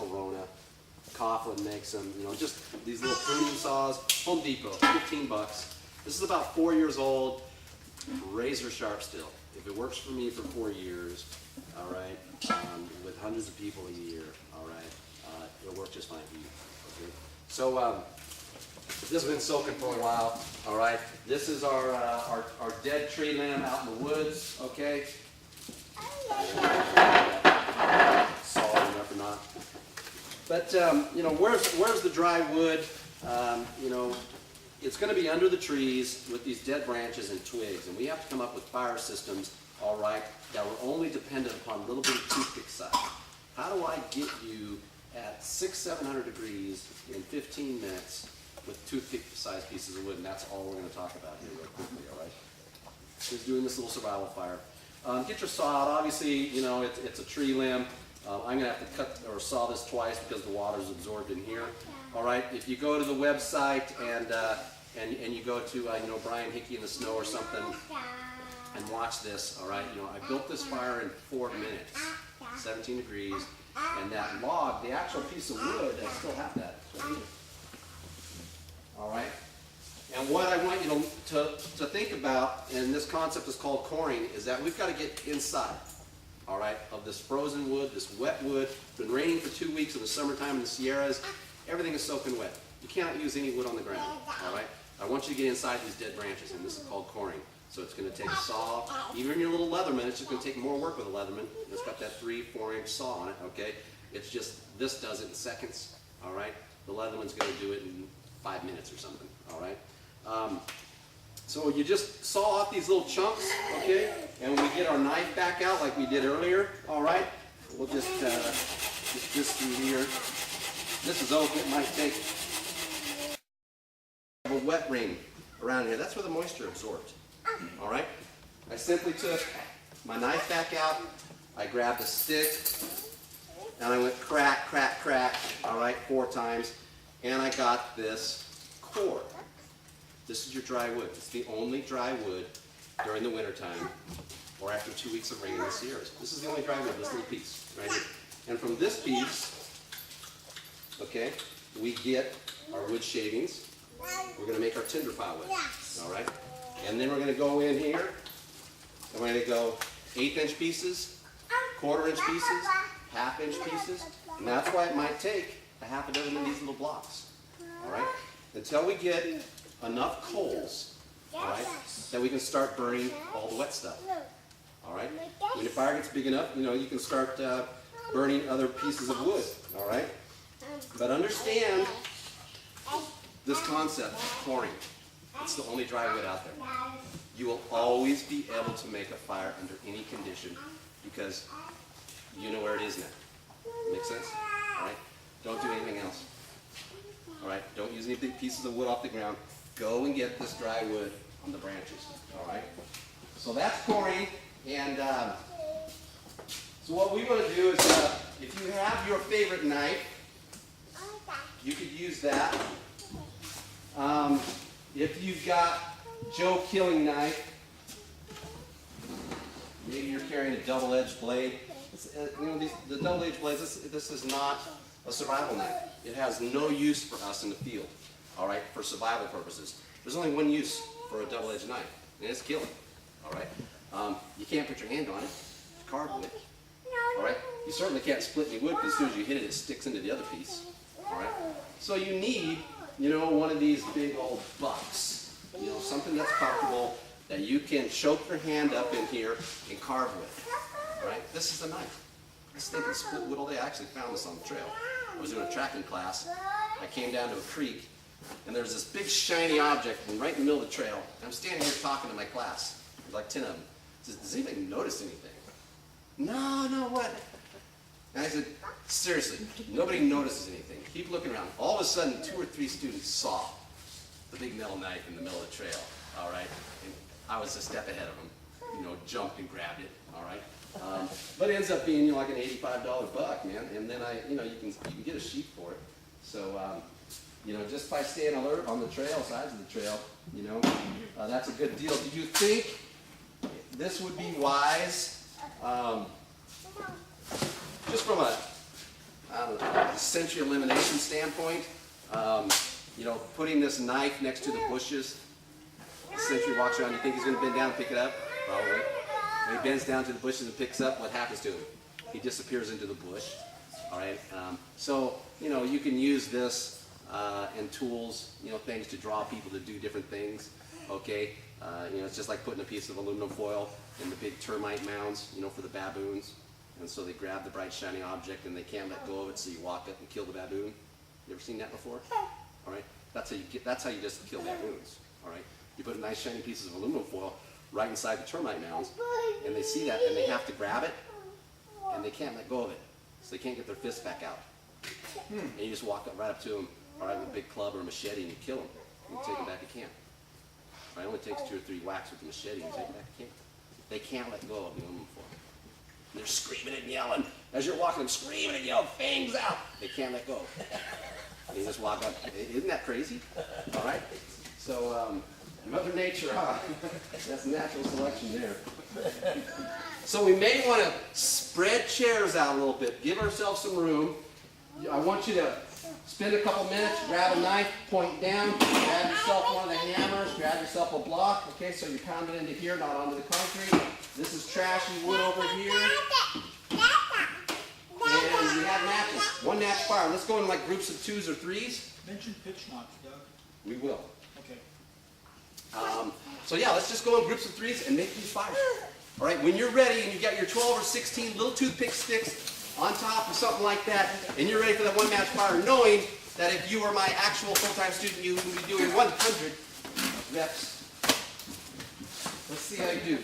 Corona. Coughlin makes them, you know, just these little pruning saws. Home Depot, 15 bucks. This is about 4 years old, razor sharp still. If it works for me for 4 years, all right, with hundreds of people a year, all right, it'll work just fine for you. Okay? So this has been soaking for a while, all right. This is our dead tree limb out in the woods, okay. Solid enough or not. But you know, where's the dry wood? You know, it's going to be under the trees with these dead branches and twigs, and we have to come up with fire systems, all right, that are only dependent upon a little bit of toothpick size. How do I get you at 600-700 degrees in 15 minutes with toothpick-sized pieces of wood? And that's all we're going to talk about here real quickly, all right? Just doing this little survival fire. Get your saw out. Obviously, you know, it's a tree limb. I'm going to have to cut or saw this twice because the water's absorbed in here. All right, if you go to the website and you go to, you know, Brian Hickey in the Snow or something and watch this, all right, you know, I built this fire in 4 minutes, 17 degrees, and that log, the actual piece of wood, I still have that. All right? And what I want you to think about, and this concept is called coring, is that we've got to get inside, all right, of this frozen wood, this wet wood. It's been raining for 2 weeks in the summertime in the Sierras. Everything is soaking wet. You cannot use any wood on the ground, all right? I want you to get inside these dead branches, and this is called coring. So it's going to take a saw. Even your little Leatherman, it's just going to take more work with a Leatherman. It's got that 3-4 inch saw on it, okay? It's just, this does it in seconds, all right? The Leatherman's going to do it in 5 minutes or something, all right? So you just saw off these little chunks, okay? And when we get our knife back out like we did earlier, all right? We'll just through here. This is open. It might take a wet ring around here. That's where the moisture absorbs. All right? I simply took my knife back out. I grabbed a stick, and I went crack, crack, crack, all right, 4 times, and I got this core. This is your dry wood. It's the only dry wood during the wintertime or after 2 weeks of rain in the Sierras. This is the only dry wood, this little piece right here. And from this piece, okay, we get our wood shavings. We're going to make our tinder pile with, all right? And then we're going to go in here, and we're going to go 1/8 inch pieces, 1/4 inch pieces, 1/2 inch pieces, and that's why it might take a 1/2 dozen of these little blocks, all right? Until we get enough coals, all right, that we can start burning all the wet stuff, all right? When your fire gets big enough, you know, you can start burning other pieces of wood, all right? But understand this concept of coring. It's the only dry wood out there. You will always be able to make a fire under any condition because you know where it is now. Make sense? All right? Don't do anything else. All right? Don't use any big pieces of wood off the ground. Go and get this dry wood on the branches. All right? So that's coring. And so what we want to do is, if you have your favorite knife, you could use that. If you've got Joe Killing knife, maybe you're carrying a double-edged blade. You know, the double-edged blades, this is not a survival knife. It has no use for us in the field, all right, for survival purposes. There's only one use for a double-edged knife, and it's killing, all right? You can't put your hand on it. It's carved wood, all right? You certainly can't split any wood because as soon as you hit it, it sticks into the other piece, all right? So you need, you know, one of these big old bucks, you know, something that's comfortable that you can choke your hand up in here and carve with, all right? This is a knife. This thing can split wood all day. I actually found this on the trail. I was doing a tracking class. I came down to a creek, and there's this big shiny object right in the middle of the trail. And I'm standing here talking to my class. There's like 10 of them. I said, does anybody notice anything? No, what? And I said, seriously, nobody notices anything. Keep looking around. All of a sudden, 2 or 3 students saw the big metal knife in the middle of the trail, all right? And I was a step ahead of them, you know, jumped and grabbed it, all right? But it ends up being, you know, like an $85 buck, man. And then you know, you can get a sheath for it. So, you know, just by staying alert on the trail, sides of the trail, you know, that's a good deal. Do you think this would be wise? Just from a sensory elimination standpoint, you know, putting this knife next to the bushes, the sentry walks around, you think he's going to bend down and pick it up? Probably. When he bends down to the bushes and picks up, what happens to him? He disappears into the bush. All right. So, you know, you can use this and tools, you know, things to draw people to do different things. Okay. You know, it's just like putting a piece of aluminum foil in the big termite mounds, you know, for the baboons. And so they grab the bright shiny object and they can't let go of it, so you walk up and kill the baboon. You ever seen that before? All right. That's how you just kill baboons. All right. You put a nice shiny pieces of aluminum foil right inside the termite mounds, and they see that and they have to grab it, and they can't let go of it, so they can't get their fist back out. And you just walk up right up to them, all right, with a big club or a machete, and you kill them. And you take them back to camp. Right? It only takes 2 or 3 whacks with the machete, and you take them back to camp. They can't let go of the aluminum foil. And they're screaming and yelling as you're walking, screaming and yelling, fangs out. They can't let go. And you just walk up. Isn't that crazy? All right. So, Mother Nature, huh? That's natural selection there. So we may want to spread chairs out a little bit. Give ourselves some room. I want you to spend a couple minutes, grab a knife, point down, grab yourself one of the hammers, grab yourself a block. Okay, so you pound it into here, not onto the concrete. This is trashy wood over here. And we have matches. 1 match fire. Let's go in like groups of 2s or 3s. Mention pitch knots, Doug. We will. Okay. So yeah, let's just go in groups of 3s and make these fires. All right, when you're ready and you got your 12 or 16 little toothpick sticks on top or something like that, and you're ready for that 1 match fire, knowing that if you were my actual full-time student, you would be doing 100 reps. Let's see how you do.